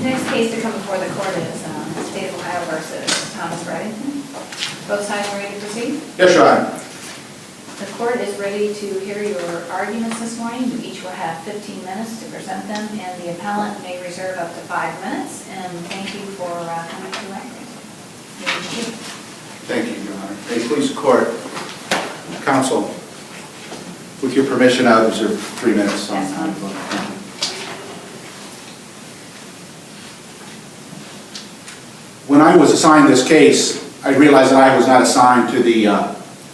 Next case to come before the court is State of Ohio versus Thomas Reddington. Both sides ready to proceed? Yes, Your Honor. The court is ready to hear your arguments this morning. You each will have 15 minutes to present them, and the appellant may reserve up to 5 minutes. And thank you for coming to the record. Thank you, Your Honor. May it please the court, counsel, with your permission, I'll reserve 3 minutes. That's fine. Thank you. When I was assigned this case, I realized that I was not assigned to the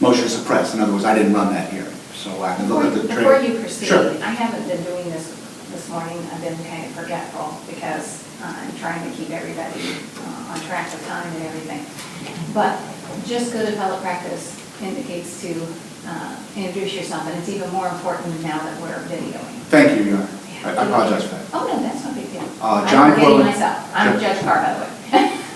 motion to suppress. In other words, I didn't run that hearing. So I can look at the Before you proceed, Sure. I haven't been doing this morning. I've been kind of forgetful because I'm trying to keep everybody on track with time and everything. But just good appellate practice indicates to introduce yourself, and it's even more important now that we're videoing. Thank you, Your Honor. I apologize for that. Oh, no, that's no big deal. John I'm forgetting Quillen. myself. I'm Sure. Judge Carr, by the way.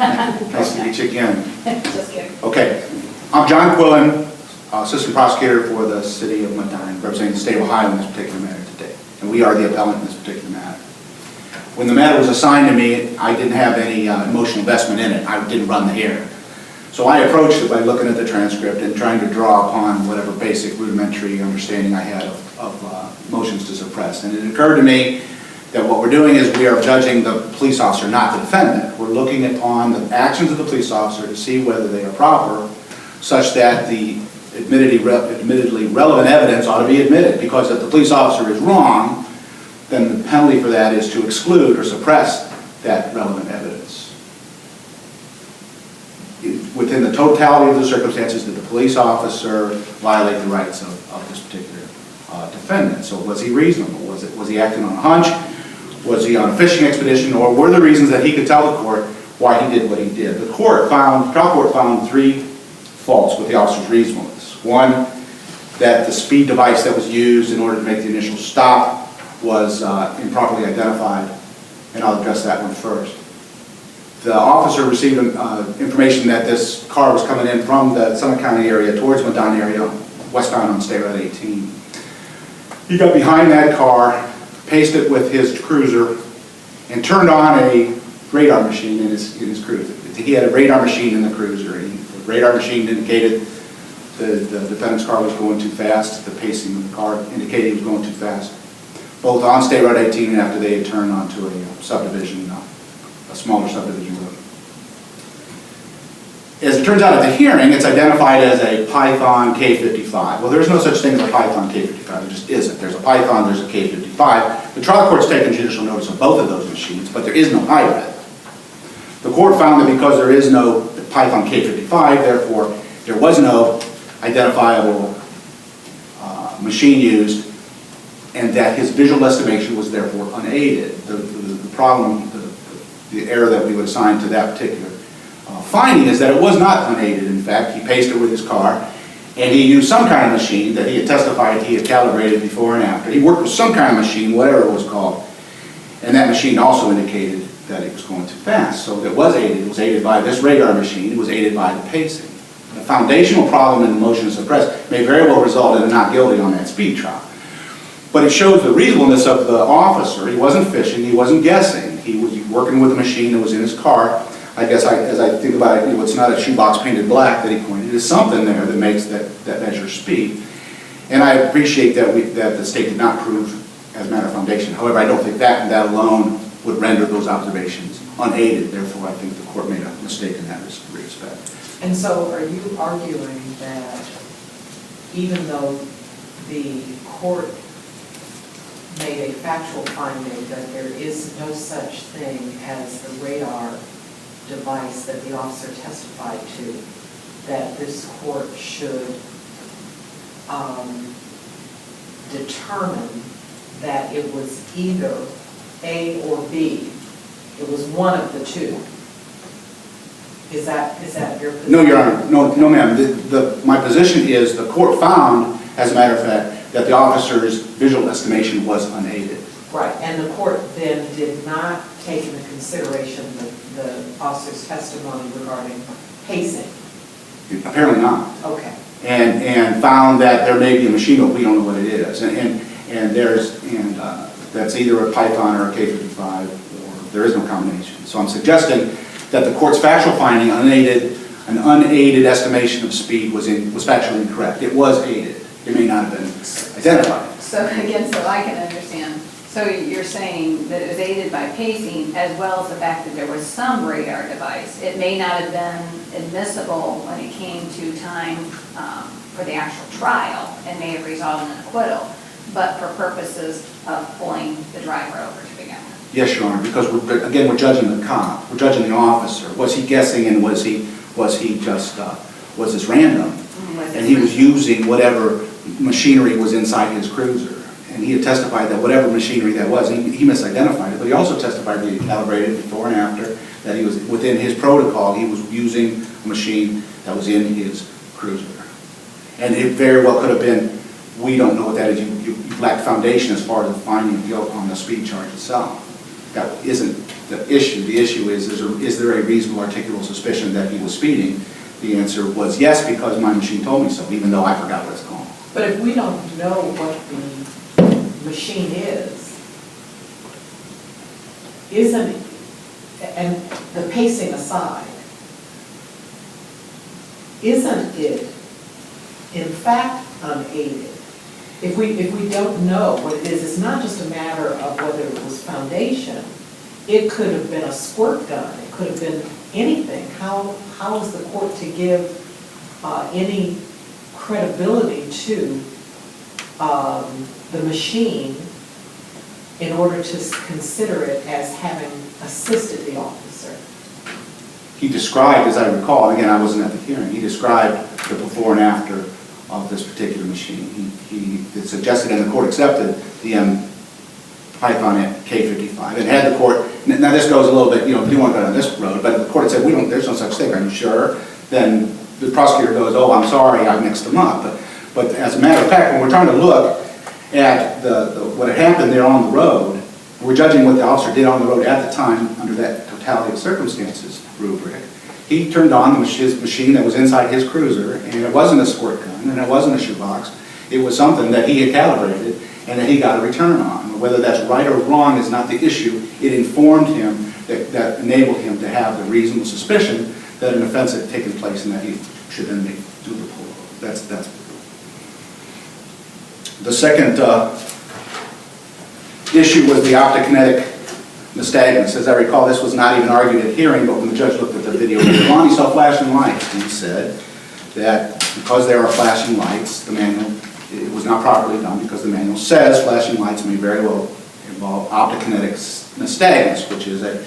Nice to meet you again. Just kidding. Okay. I'm John Quillen, Assistant Prosecutor for the City of Medina, representing the State of Ohio in this particular matter today. And we are the appellant in this particular matter. When the matter was assigned to me, I didn't have any emotional investment in it. I didn't run the hearing. So I approached it by looking at the transcript and trying to draw upon whatever basic rudimentary understanding I had of motions to suppress. And it occurred to me that what we're doing is we are judging the police officer, not the defendant. We're looking upon the actions of the police officer to see whether they are proper, such that the admittedly relevant evidence ought to be admitted. Because if the police officer is wrong, then the penalty for that is to exclude or suppress that relevant evidence. Within the totality of the circumstances, did the police officer violate the rights of this particular defendant? So was he reasonable? Was he acting on a hunch? Was he on a fishing expedition? Or were there reasons that he could tell the court why he did what he did? The trial court found 3 faults with the officer's reasonableness. One, that the speed device that was used in order to make the initial stop was improperly identified, and I'll address that one first. The officer received information that this car was coming in from the Summit County area towards Medina area, westbound on State Road 18. He got behind that car, paced it with his cruiser, and turned on a radar machine in his cruiser. He had a radar machine in the cruiser. The radar machine indicated the defendant's car was going too fast. The pacing of the car indicated he was going too fast, both on State Road 18 and after they had turned onto a subdivision, a smaller subdivision road. As it turns out at the hearing, it's identified as a Python K55. Well, there's no such thing as a Python K55. There just isn't. There's a Python, there's a K55. The trial court's taken judicial notice of both of those machines, but there is no hybrid. The court found that because there is no Python K55, therefore there was no identifiable machine used, and that his visual estimation was therefore unaided. The problem, the error that we would assign to that particular finding is that it was not unaided. In fact, he paced it with his car, and he used some kind of machine that he had testified he had calibrated before and after. He worked with some kind of machine, whatever it was called, and that machine also indicated that it was going too fast. So it was aided. It was aided by this radar machine. It was aided by the pacing. The foundational problem in the motion to suppress may very well result in a not guilty on that speed trial. But it shows the reasonableness of the officer. He wasn't fishing. He wasn't guessing. He was working with a machine that was in his car. I guess as I think about it, it's not a shoebox painted black that he pointed. It's something there that makes that measure speed. And I appreciate that the state did not prove as a matter of foundation. However, I don't think that alone would render those observations unaided. Therefore, I think the court made a mistake in that respect. And so are you arguing that even though the court made a factual finding that there is no such thing as the radar device that the officer testified to, that this court should determine that it was either A or B? It was one of the two. Is that your position? No, Your Honor. No, ma'am. My position is the court found, as a matter of fact, that the officer's visual estimation was unaided. Right, and the court then did not take into consideration the officer's testimony regarding pacing. Apparently not. Okay. And found that there may be a machine, but we don't know what it is. And that's either a Python or a K55 or There is no combination. So I'm suggesting that the court's factual finding, an unaided estimation of speed was factually incorrect. It was aided. It may not have been identified. So again, so I can understand. So you're saying that it was aided by pacing as well as the fact that there was some radar device. It may not have been admissible when it came to time for the actual trial and may have resulted in an acquittal, but for purposes of pulling the driver over to begin with. Yes, Your Honor, because we're judging the cop, we're judging the officer. Was he guessing, and was this random? And he was using whatever machinery was inside his cruiser. And he had testified that whatever machinery that was, he misidentified it, but he also testified that he calibrated before and after, that he was within his protocol, he was using a machine that was in his cruiser. And it very well could have been, we don't know what that is, you lack foundation as far as the finding of guilt on the speed charge itself. That isn't the issue. The issue is there a reasonable articulable suspicion that he was speeding? The answer was yes, because my machine told me so, even though I forgot what it's called. But if we don't know what the machine isn't, and the pacing aside, isn't it in fact unaided? If we don't know what it is, it's not just a matter of whether it was foundation. It could have been a squirt gun. It could have been anything. How is the court to give any credibility to the machine in order to consider it as having assisted the officer? He described, as I recall, again, I wasn't at the hearing, he described the before and after of this particular machine. He suggested, and the court accepted, the Python at K55. And had the court, now this goes a little bit, we don't want to go down this road, but the court had said, there's no such thing, are you sure? Then the prosecutor goes, oh, I'm sorry, I mixed them up. But as a matter of fact, when we're trying to look at what had happened there on the road, we're judging what the officer did on the road at the time under that totality of circumstances rubric. He turned on his machine that was inside his cruiser, and it wasn't a squirt gun, and it wasn't a shoebox. It was something that he had calibrated and that he got a return on. Whether that's right or wrong is not the issue. It informed him, that enabled him to have the reasonable suspicion that an offense had taken place and that he should then do the pull. That's the second issue was the optokinetic nystagmus. As I recall, this was not even argued at hearing, but when the judge looked at the video later on, he saw flashing lights, and he said that because there are flashing lights, the manual, it was not properly done because the manual says flashing lights may very well involve optokinetic nystagmus, which is a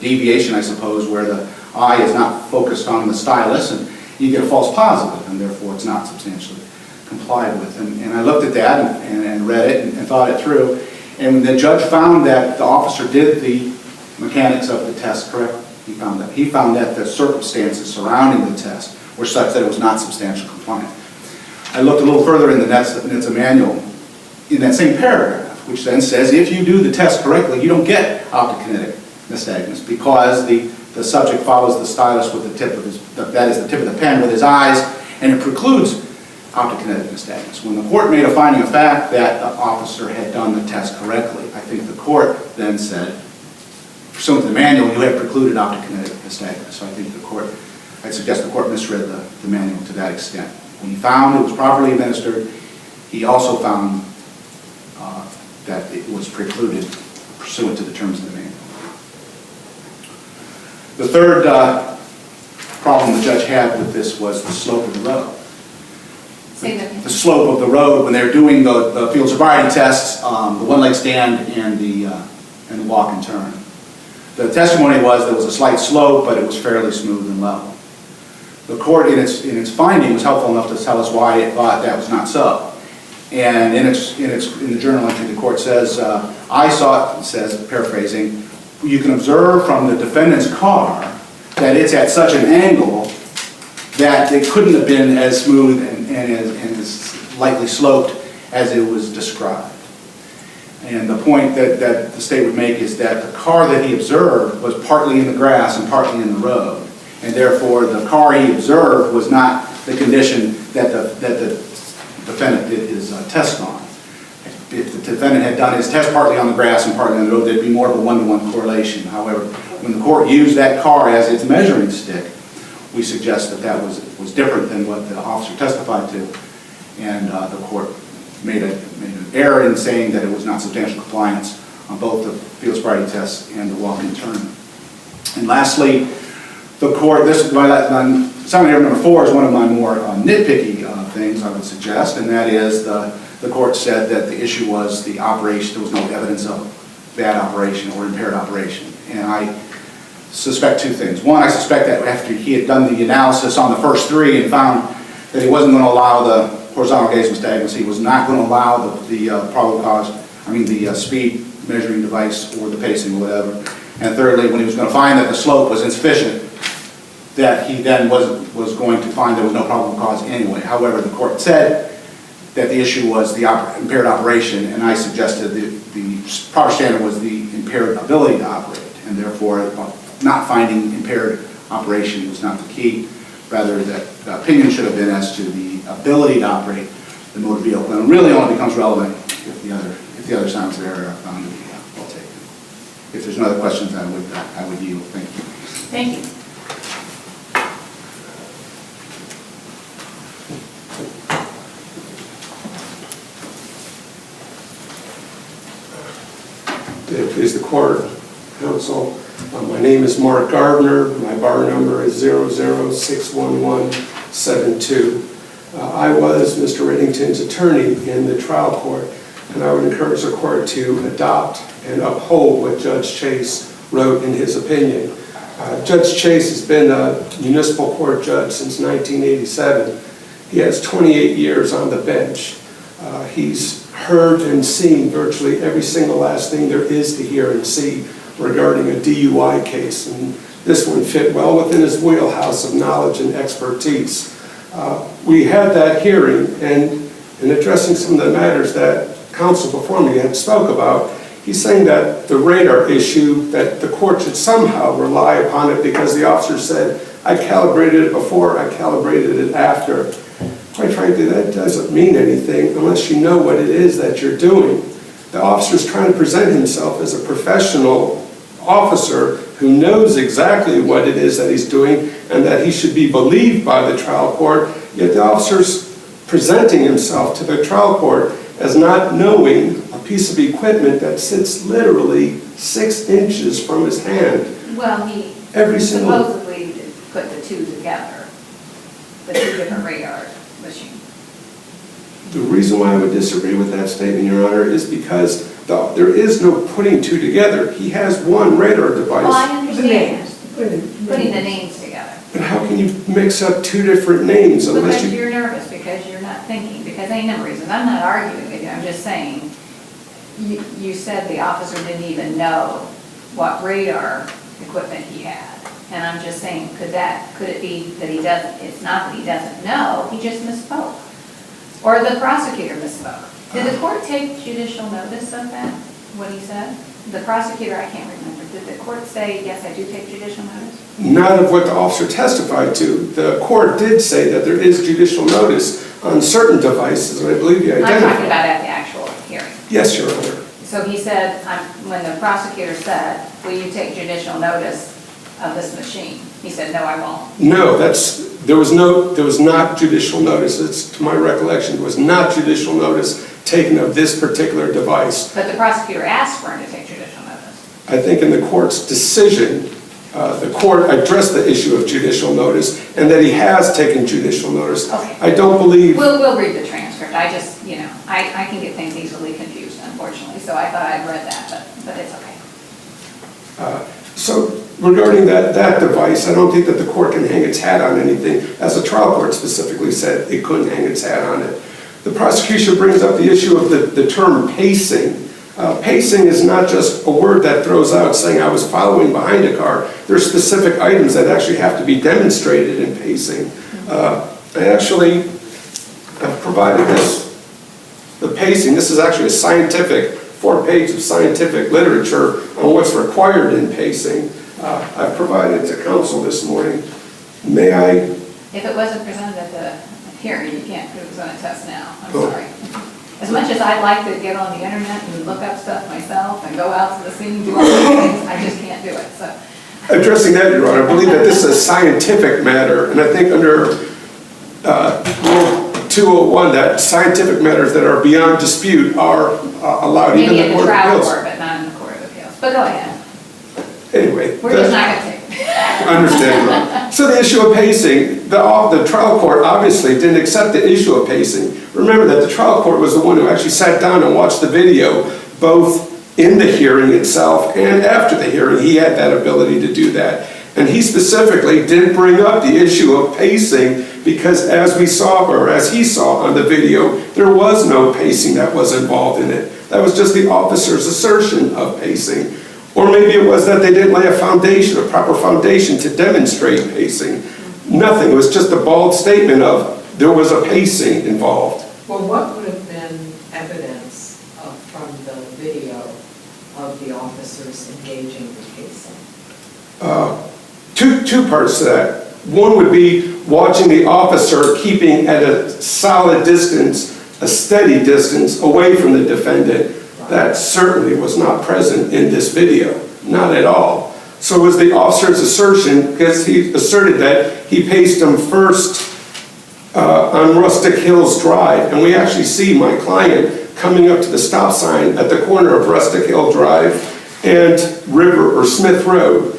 deviation, I suppose, where the eye is not focused on the stylus, and you get a false positive, and therefore it's not substantially complied with. And I looked at that and read it and thought it through. And the judge found that the officer did the mechanics of the test correctly. He found that the circumstances surrounding the test were such that it was not substantially compliant. I looked a little further in the NHTSA manual in that same paragraph, which then says if you do the test correctly, you don't get optokinetic nystagmus because the subject follows the stylus with the tip of the tip of the pen with his eyes, and it precludes optokinetic nystagmus. When the court made a finding of fact that the officer had done the test correctly, I think the court then said, pursuant to the manual, you have precluded optokinetic nystagmus. So I suggest the court misread the manual to that extent. When he found it was properly administered, he also found that it was precluded pursuant to the terms of the manual. The third problem the judge had with this was the slope of the road. The slope of the road when they're doing the field sobriety tests, the one-leg stand and the walk and turn. The testimony was there was a slight slope, but it was fairly smooth and level. The court, in its finding, was helpful enough to tell us why it thought that was not so. And in the journal entry, the court says, I saw it, says, paraphrasing, you can observe from the defendant's car that it's at such an angle that it couldn't have been as smooth and as lightly sloped as it was described. And the point that the state would make is that the car that he observed was partly in the grass and partly in the road. And therefore, the car he observed was not the condition that the defendant did his test on. if the defendant had done his test partly on the grass and partly on the road, there'd be more of a one-to-one correlation. However, when the court used that car as its measuring stick, we suggest that that was different than what the officer testified to, and the court made an error in saying that it was not substantial compliance on both the field sobriety test and the walk-in turn. And lastly, the court, summary number 4 is one of my more nitpicky things I would suggest, and that is the court said that the issue was the operation, there was no evidence of bad operation or impaired operation. And I suspect two things. One, I suspect that after he had done the analysis on the first 3 and found that he wasn't going to allow the horizontal gaze nystagmus, he was not going to allow the probable cause, the speed measuring device or the pacing or whatever. And thirdly, when he was going to find that the slope was insufficient, that he then was going to find there was no probable cause anyway. However, the court said that the issue was the impaired operation, and I suggested the proper standard was the impaired ability to operate, and therefore not finding impaired operation was not the key. Rather, that the opinion should have been as to the ability to operate the motor vehicle, and really only becomes relevant if the other signs of error are found to be well taken. If there's no other questions, I would yield. Thank you. Thank you. Please the court, counsel. My name is Mark Gardner. My bar number is 0061172. I was Mr. Reddington's attorney in the trial court, and I would encourage the court to adopt and uphold what Judge Chase wrote in his opinion. Judge Chase has been a municipal court judge since 1987. He has 28 years on the bench. He's heard and seen virtually every single last thing there is to hear and see regarding a DUI case, and this one fit well within his wheelhouse of knowledge and expertise. We had that hearing, and in addressing some of the matters that counsel before me had spoke about, he's saying that the radar issue, that the court should somehow rely upon it because the officer said, I calibrated it before, I calibrated it after. Quite frankly, that doesn't mean anything unless you know what it is that you're doing. The officer's trying to present himself as a professional officer who knows exactly what it is that he's doing and that he should be believed by the trial court, yet the officer's presenting himself to the trial court as not knowing a piece of equipment that sits literally 6 inches from his hand. Well, he supposedly put the two together, the 2 different radar machines. The reason why I would disagree with that statement, Your Honor, is because there is no putting 2 together. He has one radar device. Well, I understand putting the names together. But how can you mix up 2 different names unless Because you're nervous, because you're not thinking, because ain't no reason. I'm not arguing with you, I'm just saying, you said the officer didn't even know what radar equipment he had. And I'm just saying, could it be that he doesn't, it's not that he doesn't know, he just misspoke. Or the prosecutor misspoke. Did the court take judicial notice of that, what he said? The prosecutor, I can't remember. Did the court say, yes, I do take judicial notice? None of what the officer testified to. The court did say that there is judicial notice on certain devices, and I believe you identified. I'm talking about at the actual hearing. Yes, Your Honor. So he said, when the prosecutor said, will you take judicial notice of this machine? He said, no, I won't. No, there was not judicial notice. It's, to my recollection, there was not judicial notice taken of this particular device. But the prosecutor asked for him to take judicial notice. I think in the court's decision, the court addressed the issue of judicial notice and that he has taken judicial notice. Okay. I don't believe... We'll read the transcript. I just, I can get things easily confused, unfortunately, so I thought I'd read that, but it's okay. So regarding that device, I don't think that the court can hang its hat on anything. As the trial court specifically said, it couldn't hang its hat on it. The prosecution brings up the issue of the term pacing. Pacing is not just a word that throws out saying I was following behind a car. There are specific items that actually have to be demonstrated in pacing. I actually have provided the pacing. This is actually a 4-page of scientific literature on what's required in pacing. I've provided to counsel this morning. May I? If it wasn't presented at the hearing, you can't present a test now. I'm sorry. As much as I'd like to get on the internet and look up stuff myself and go out to the scene and do all these things, I just can't do it, so. Addressing that, Your Honor, I believe that this is a scientific matter, and I think under Rule 201, that scientific matters that are beyond dispute are allowed even Maybe in in the the Court of trial Appeals. court, but not in the Court of Appeals. But go ahead. Anyway. We're just not gonna take it. I understand. Ron. So the issue of pacing, the trial court obviously didn't accept the issue of pacing. Remember that the trial court was the one who actually sat down and watched the video, both in the hearing itself and after the hearing. He had that ability to do that. And he specifically didn't bring up the issue of pacing because as we saw, or as he saw on the video, there was no pacing that was involved in it. That was just the officer's assertion of pacing. Or maybe it was that they didn't lay a foundation, a proper foundation to demonstrate pacing. Nothing, it was just a bald statement of there was a pacing involved. Well, what would have been evidence from the video of the officers engaging the pacing? Two parts to that. One would be watching the officer keeping at a solid distance, a steady distance away from the defendant. That certainly was not present in this video, not at all. So it was the officer's assertion, because he asserted that he paced him first on Rustic Hills Drive, and we actually see my client coming up to the stop sign at the corner of Rustic Hill Drive and River or Smith Road.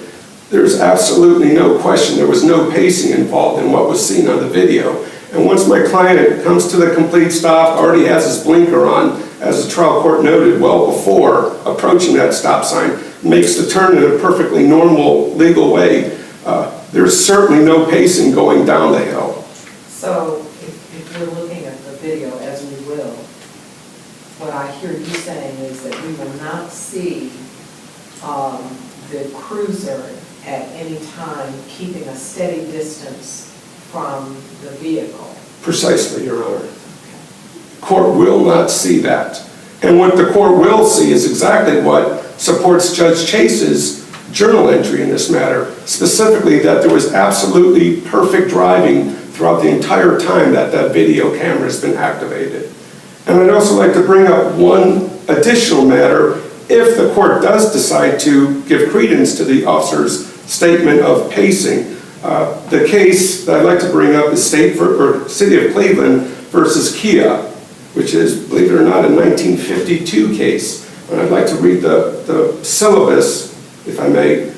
There's absolutely no question there was no pacing involved in what was seen on the video. And once my client comes to the complete stop, already has his blinker on, as the trial court noted, well before approaching that stop sign, makes the turn in a perfectly normal, legal way, there's certainly no pacing going down the hill. So if we're looking at the video, as we will, what I hear you saying is that we will not see the cruiser at any time keeping a steady distance from the vehicle. Precisely, Your Honor. Court will not see that. And what the court will see is exactly what supports Judge Chase's journal entry in this matter, specifically that there was absolutely perfect driving throughout the entire time that that video camera has been activated. And I'd also like to bring up one additional matter. If the court does decide to give credence to the officer's statement of pacing, the case that I'd like to bring up is City of Cleveland versus Kia, which is, believe it or not, a 1952 case. And I'd like to read the syllabus, if I may.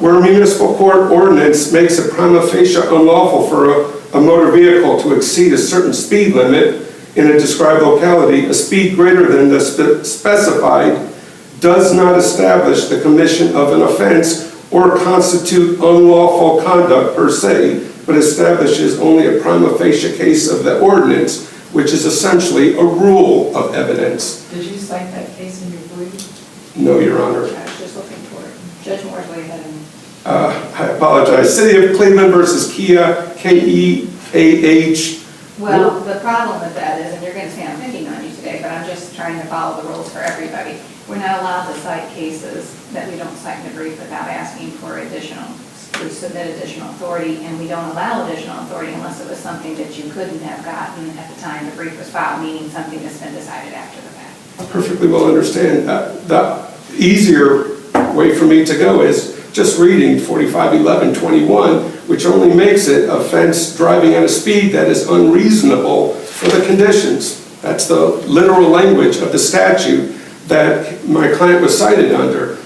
Where a municipal court ordinance makes it prima facie unlawful for a motor vehicle to exceed a certain speed limit in a described locality, a speed greater than the specified does not establish the commission of an offense or constitute unlawful conduct per se, but establishes only a prima facie case of the ordinance, which is essentially a rule of evidence. Did you cite that case in your brief? No, Your Honor. I was just looking for it. Judge Moore's way ahead of me. I apologize. City of Cleveland versus Kia, K-E-A-H. Well, the problem with that is, and you're going to say I'm picking on you today, but I'm just trying to follow the rules for everybody. We're not allowed to cite cases that we don't cite in the brief without asking for additional, to submit additional authority, and we don't allow additional authority unless it was something that you couldn't have gotten at the time the brief was filed, meaning something that's been decided after the fact. I perfectly well understand. The easier way for me to go is just reading 451121, which only makes it offense driving at a speed that is unreasonable for the conditions. That's the literal language of the statute that my client was cited under.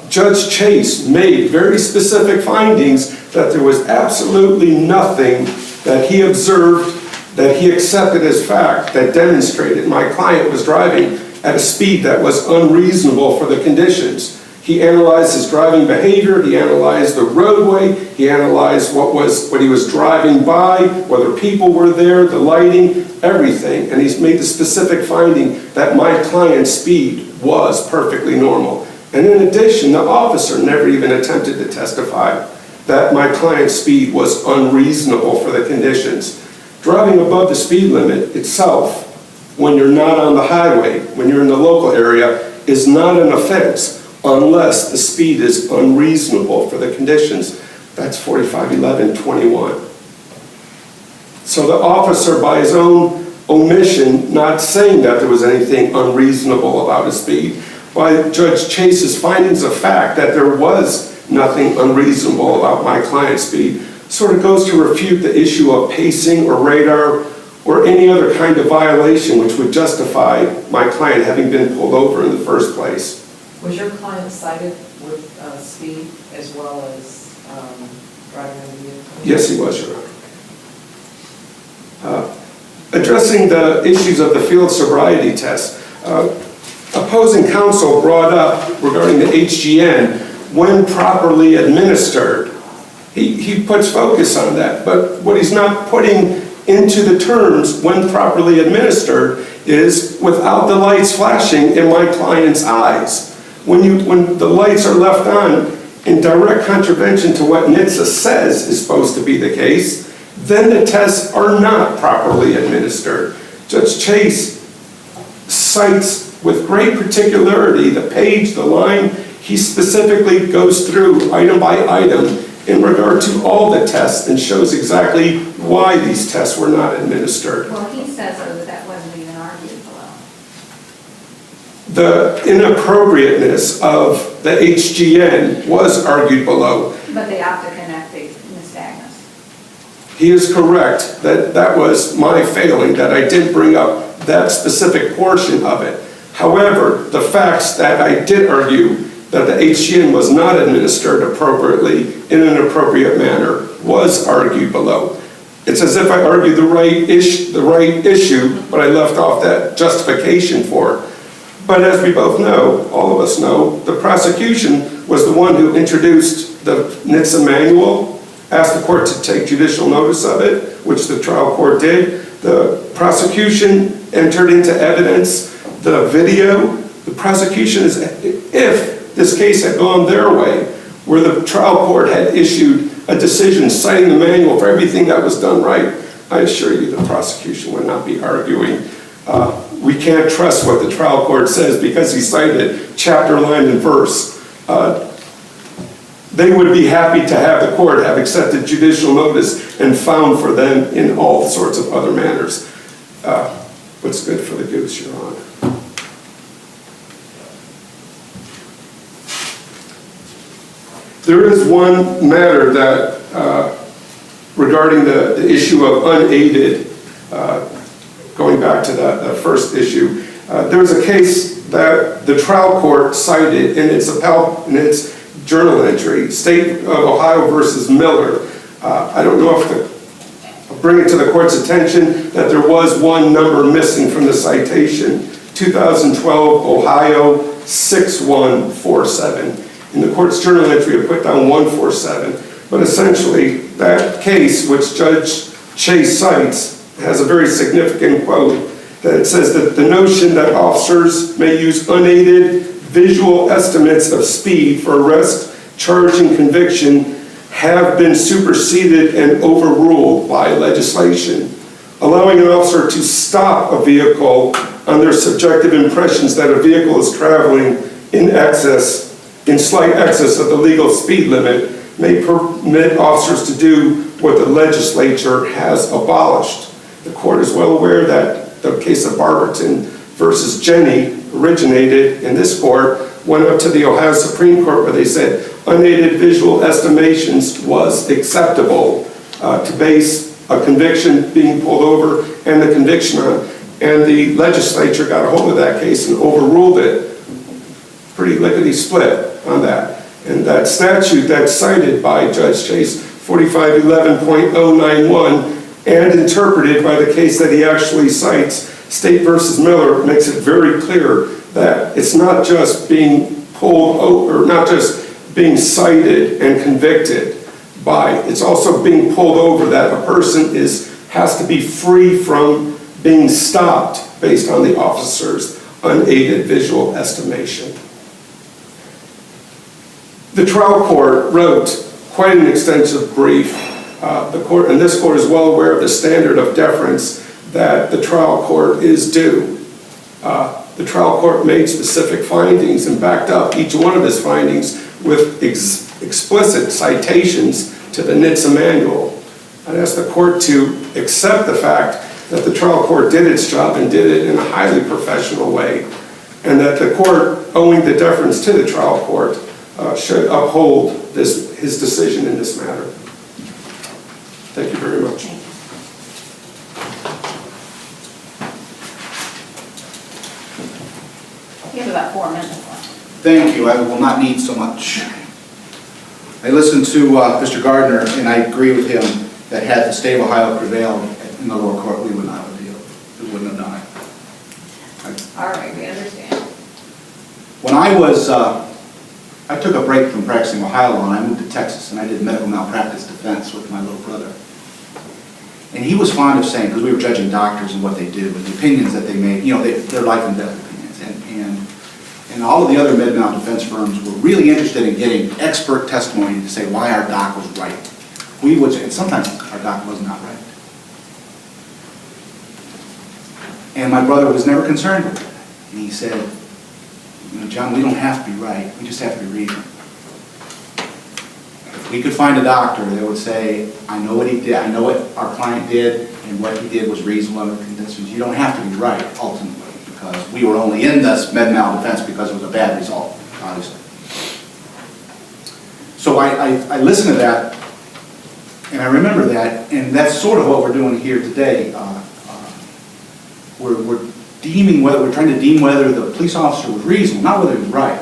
Judge Chase made very specific findings that there was absolutely nothing that he observed, that he accepted as fact, that demonstrated my client was driving at a speed that was unreasonable for the conditions. He analyzed his driving behavior, he analyzed the roadway, he analyzed what he was driving by, whether people were there, the lighting, everything. And he's made the specific finding that my client's speed was perfectly normal. And in addition, the officer never even attempted to testify that my client's speed was unreasonable for the conditions. Driving above the speed limit itself, when you're not on the highway, when you're in the local area, is not an offense unless the speed is unreasonable for the conditions. That's 451121. So the officer, by his own omission, not saying that there was anything unreasonable about his speed, by Judge Chase's findings of fact that there was nothing unreasonable about my client's speed, sort of goes to refute the issue of pacing or radar or any other kind of violation which would justify my client having been pulled over in the first place. Was your client cited with speed as well as driving under the influence? Yes, he was, Your Honor. Addressing the issues of the field sobriety test, opposing counsel brought up regarding the HGN, when properly administered. He puts focus on that, but what he's not putting into the terms when properly administered is without the lights flashing in my client's eyes. When the lights are left on in direct contravention to what NHTSA says is supposed to be the case, then the tests are not properly administered. Judge Chase cites with great particularity the page, the line. He specifically goes through item by item in regard to all the tests and shows exactly why these tests were not administered. Well, he says though that wasn't even argued below. The inappropriateness of the HGN was argued below. But they opt to connect the nystagmus. He is correct that that was my failing, that I didn't bring up that specific portion of it. However, the facts that I did argue that the HGN was not administered appropriately in an appropriate manner was argued below. It's as if I argued the right issue, but I left off that justification for it. But as we both know, all of us know, the prosecution was the one who introduced the NHTSA manual, asked the court to take judicial notice of it, which the trial court did. The prosecution entered into evidence the video. The prosecution is, if this case had gone their way, where the trial court had issued a decision citing the manual for everything that was done right, I assure you the prosecution would not be arguing. We can't trust what the trial court says because he cited chapter, line, and verse. They would be happy to have the court have accepted judicial notice and found for them in all sorts of other manners. What's good for the goose, Your Honor? There is one matter that, regarding the issue of unaided, going back to the first issue, there was a case that the trial court cited in its journal entry, State of Ohio versus Miller. I don't know if I'll bring it to the court's attention that there was one number missing from the citation, 2012 Ohio 6147. In the court's journal entry, I put down 147, but essentially that case, which Judge Chase cites, has a very significant quote that it says that the notion that officers may use unaided visual estimates of speed for arrest, charge, and conviction have been superseded and overruled by legislation. Allowing an officer to stop a vehicle on their subjective impressions that a vehicle is traveling in slight excess of the legal speed limit may permit officers to do what the legislature has abolished. The court is well aware that the case of Barberton versus Jenny originated in this court, went up to the Ohio Supreme Court where they said unaided visual estimations was acceptable to base a conviction being pulled over and the conviction on. And the legislature got a hold of that case and overruled it. Pretty lickety split on that. And that statute that's cited by Judge Chase, 4511.091, and interpreted by the case that he actually cites, State versus Miller, makes it very clear that it's not just being pulled over, not just being cited and convicted by, it's also being pulled over that a person has to be free from being stopped based on the officer's unaided visual estimation. The trial court wrote quite an extensive brief. The court, and this court is well aware of the standard of deference that the trial court is due. The trial court made specific findings and backed up each one of his findings with explicit citations to the NHTSA manual. I'd ask the court to accept the fact that the trial court did its job and did it in a highly professional way, and that the court, owing the deference to the trial court, should uphold his decision in this matter. Thank you very much. Thank you. You have about 4 minutes left. Thank you, I will not need so much. I listened to Mr. Gardner, and I agree with him that had the state of Ohio prevailed in the lower court, we would not have appealed. We wouldn't have done it. All right, we understand. When I took a break from practicing Ohio law, and I moved to Texas, and I did medical malpractice defense with my little brother. And he was fond of saying, because we were judging doctors and what they do, and the opinions that they made, you know, they're life and death opinions. And all of the other med-mal defense firms were really interested in getting expert testimony to say why our doc was right. And sometimes our doc was not right. And my brother was never concerned with it. And he said, you know, John, we don't have to be right, we just have to be reasonable. If we could find a doctor that would say, I know what he did, I know what our client did, and what he did was reasonable under conditions, you don't have to be right, ultimately, because we were only in this med-mal defense because it was a bad result, obviously. So I listened to that, and I remember that, and that's sort of what we're doing here today. We're trying to deem whether the police officer was reasonable, not whether he was right.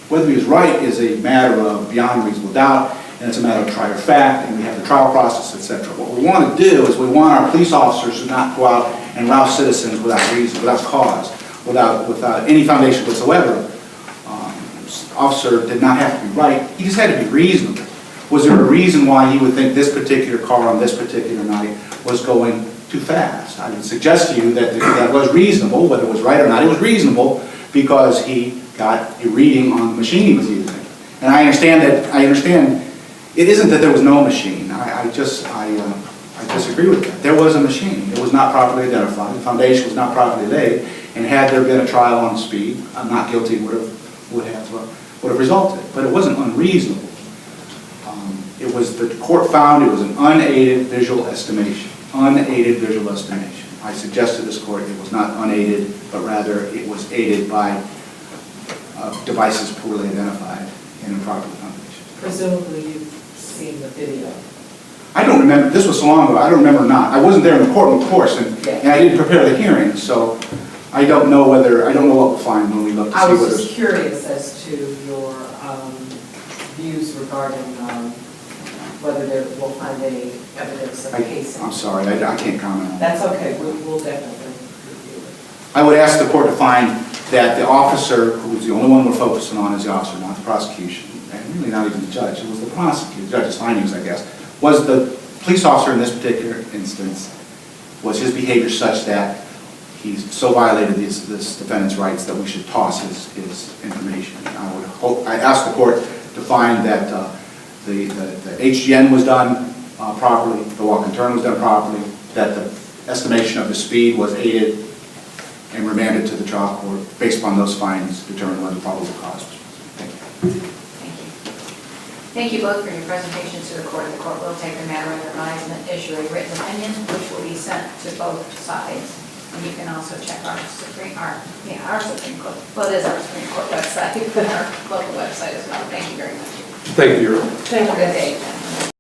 Whether he was right is a matter of beyond reasonable doubt, and it's a matter of trial fact, and we have the trial process, etc. What we want to do is we want our police officers to not go out and rouse citizens without reason, without cause, without any foundation whatsoever. Officer did not have to be right, he just had to be reasonable. Was there a reason why he would think this particular car on this particular night was going too fast? I would suggest to you that that was reasonable, whether it was right or not, it was reasonable because he got a reading on the machine he was using. And I understand, it isn't that there was no machine. I disagree with that. There was a machine. It was not properly identified. The foundation was not properly laid. And had there been a trial on speed, I'm not guilty would have resulted. But it wasn't unreasonable. The court found it was an unaided visual estimation. Unaided visual estimation. I suggest to this court it was not unaided, but rather it was aided by devices poorly identified and improper foundation. Presumably you've seen the video. I don't remember, this was so long ago, I don't remember not. I wasn't there in the courtroom, of course, and I didn't prepare the hearing, so I don't know what we'll find when we look to see I whether... was just curious as to your views regarding whether we'll find any evidence of casing. I'm sorry, I can't comment on that. That's okay, we'll definitely review it. I would ask the court to find that the officer, who was the only one we're focusing on, is the officer, not the prosecution, and really not even the judge, it was the prosecutor, the judge's findings, I guess, was the police officer in this particular instance, was his behavior such that he's so violated this defendant's rights that we should toss his information. I ask the court to find that the HGN was done properly, the walk and turn was done properly, that the estimation of the speed was aided and remanded to the trial court based upon those findings to determine whether probable cause was. Thank you. Thank you. Thank you both for your presentations to the court. The court will take the matter under advisement, issue a written opinion, which will be sent to both sides. And you can also check our Supreme Court, well, it is our Supreme Court website, but our local website as well. Thank you very much. Thank you. Have a good day.